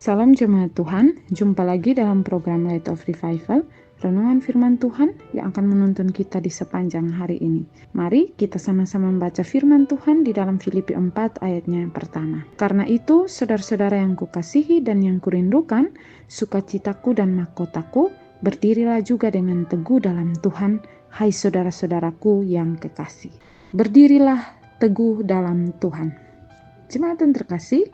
Salam jemaat Tuhan, jumpa lagi dalam program Light of Revival, renungan firman Tuhan yang akan menuntun kita di sepanjang hari ini. Mari kita sama-sama membaca firman Tuhan di dalam Filipi 4 ayatnya yang pertama. Karena itu, saudara-saudara yang kukasihi dan yang kurindukan, sukacitaku dan mahkotaku, berdirilah juga dengan teguh dalam Tuhan, hai saudara-saudaraku yang kekasih. Berdirilah teguh dalam Tuhan. Jemaat yang terkasih,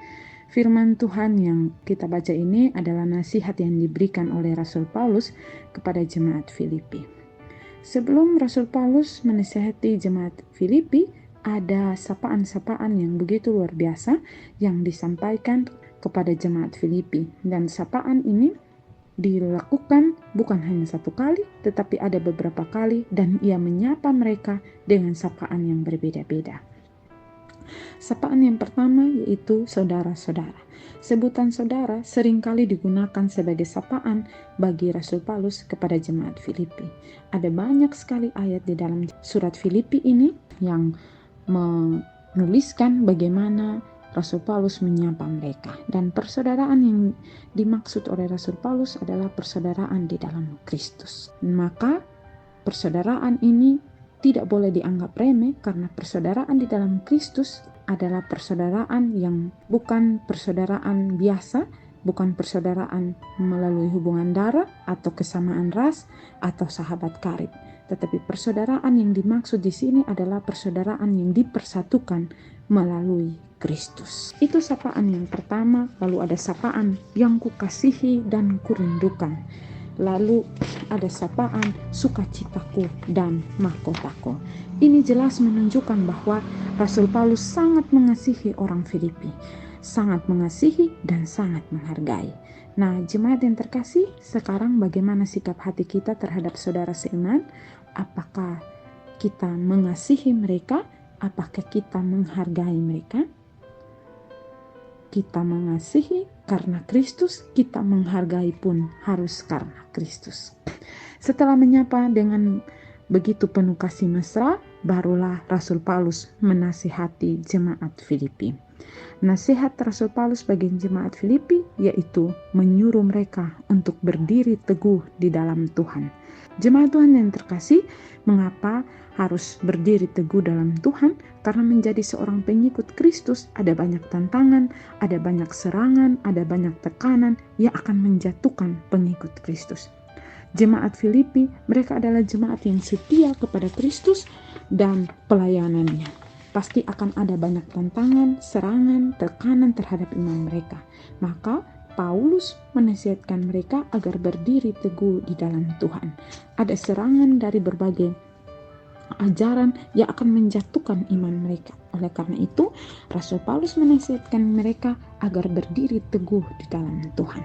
firman Tuhan yang kita baca ini adalah nasihat yang diberikan oleh Rasul Paulus kepada jemaat Filipi. Sebelum Rasul Paulus menasihati jemaat Filipi, ada sapaan-sapaan yang begitu luar biasa yang disampaikan kepada jemaat Filipi. Dan sapaan ini dilakukan bukan hanya satu kali, tetapi ada beberapa kali, dan ia menyapa mereka dengan sapaan yang berbeda-beda. Sapaan yang pertama yaitu saudara-saudara. Sebutan saudara seringkali digunakan sebagai sapaan bagi Rasul Paulus kepada jemaat Filipi. Ada banyak sekali ayat di dalam surat Filipi ini yang menuliskan bagaimana Rasul Paulus menyapa mereka. Dan persaudaraan yang dimaksud oleh Rasul Paulus adalah persaudaraan di dalam Kristus. Maka persaudaraan ini tidak boleh dianggap remeh, karena persaudaraan di dalam Kristus adalah persaudaraan yang bukan persaudaraan biasa, bukan persaudaraan melalui hubungan darah atau kesamaan ras atau sahabat karib. Tetapi persaudaraan yang dimaksud di sini adalah persaudaraan yang dipersatukan melalui Kristus. Itu sapaan yang pertama. Lalu ada sapaan yang kukasihi dan kurindukan. Lalu ada sapaan sukacitaku dan mahkotaku. Ini jelas menunjukkan bahwa Rasul Paulus sangat mengasihi orang Filipi, sangat mengasihi dan sangat menghargai. Nah, jemaat yang terkasih, sekarang bagaimana sikap hati kita terhadap saudara seiman? Apakah kita mengasihi mereka? Apakah kita menghargai mereka? Kita mengasihi karena Kristus, kita menghargai pun harus karena Kristus. Setelah menyapa dengan begitu penuh kasih mesra, barulah Rasul Paulus menasihati jemaat Filipi. Nasihat Rasul Paulus bagi jemaat Filipi yaitu menyuruh mereka untuk berdiri teguh di dalam Tuhan. Jemaat Tuhan yang terkasih, mengapa harus berdiri teguh dalam Tuhan? Karena menjadi seorang pengikut Kristus ada banyak tantangan, ada banyak serangan, ada banyak tekanan yang akan menjatuhkan pengikut Kristus. Jemaat Filipi, mereka adalah jemaat yang setia kepada Kristus dan pelayanannya. Pasti akan ada banyak tantangan, serangan, tekanan terhadap iman mereka. Maka Paulus menasihatkan mereka agar berdiri teguh di dalam Tuhan. Ada serangan dari berbagai ajaran yang akan menjatuhkan iman mereka. Oleh karena itu, Rasul Paulus menasihatkan mereka agar berdiri teguh di dalam Tuhan.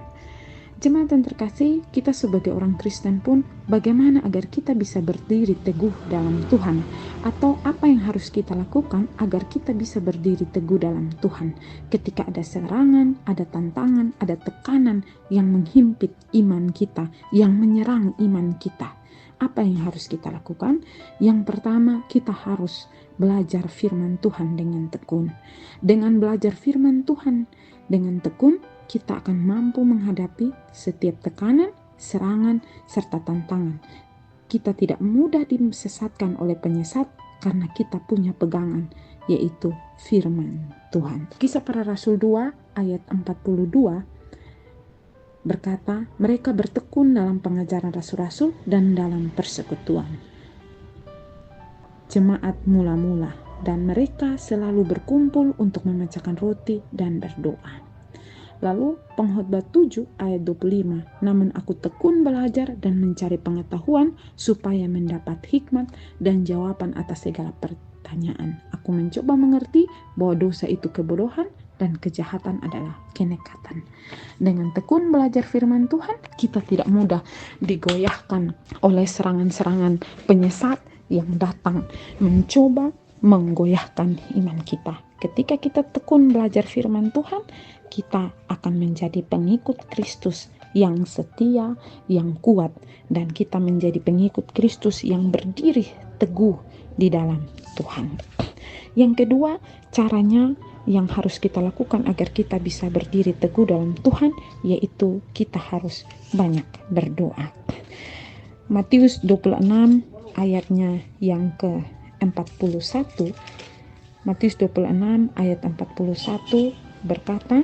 Jemaat yang terkasih, kita sebagai orang Kristen pun bagaimana agar kita bisa berdiri teguh dalam Tuhan? Atau apa yang harus kita lakukan agar kita bisa berdiri teguh dalam Tuhan? Ketika ada serangan, ada tantangan, ada tekanan yang menghimpit iman kita, yang menyerang iman kita. Apa yang harus kita lakukan? Yang pertama, kita harus belajar firman Tuhan dengan tekun. Dengan belajar firman Tuhan dengan tekun, kita akan mampu menghadapi setiap tekanan, serangan, serta tantangan. Kita tidak mudah disesatkan oleh penyesat karena kita punya pegangan, yaitu firman Tuhan. Kisah Para Rasul 2 ayat 42 berkata, mereka bertekun dalam pengajaran rasul-rasul dan dalam persekutuan jemaat mula-mula, dan mereka selalu berkumpul untuk memecahkan roti dan berdoa. Lalu Pengkhotbah 7 ayat 25, namun aku tekun belajar dan mencari pengetahuan supaya mendapat hikmat dan jawaban atas segala pertanyaan. Aku mencoba mengerti bahwa dosa itu kebodohan dan kejahatan adalah kenekatan. Dengan tekun belajar firman Tuhan, kita tidak mudah digoyahkan oleh serangan-serangan penyesat yang datang mencoba menggoyahkan iman kita. Ketika kita tekun belajar firman Tuhan, kita akan menjadi pengikut Kristus yang setia, yang kuat, dan kita menjadi pengikut Kristus yang berdiri teguh di dalam Tuhan. Yang kedua, caranya yang harus kita lakukan agar kita bisa berdiri teguh dalam Tuhan, yaitu kita harus banyak berdoa. Matius 26 ayatnya yang ke-41. Matius 26 ayat 41 berkata,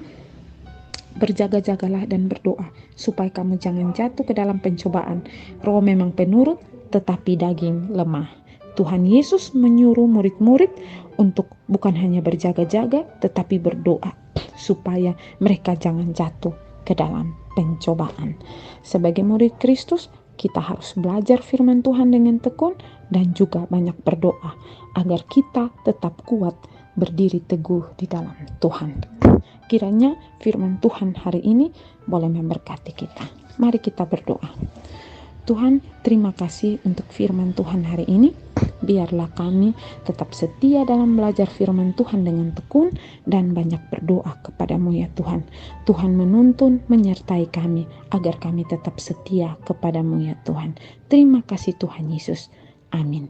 berjaga-jagalah dan berdoa supaya kamu jangan jatuh ke dalam pencobaan. Roh memang penurut, tetapi daging lemah. Tuhan Yesus menyuruh murid-murid untuk bukan hanya berjaga-jaga, tetapi berdoa supaya mereka jangan jatuh ke dalam pencobaan. Sebagai murid Kristus, kita harus belajar firman Tuhan dengan tekun dan juga banyak berdoa agar kita tetap kuat berdiri teguh di dalam Tuhan. Kiranya firman Tuhan hari ini boleh memberkati kita. Mari kita berdoa. Tuhan, terima kasih untuk firman Tuhan hari ini. Biarlah kami tetap setia dalam belajar firman Tuhan dengan tekun dan banyak berdoa kepadamu ya Tuhan. Tuhan menuntun, menyertai kami agar kami tetap setia kepadamu ya Tuhan. Terima kasih Tuhan Yesus. Amin.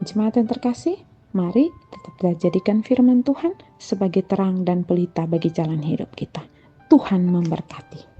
Jemaat yang terkasih, mari tetap jadikan firman Tuhan sebagai terang dan pelita bagi jalan hidup kita. Tuhan memberkati.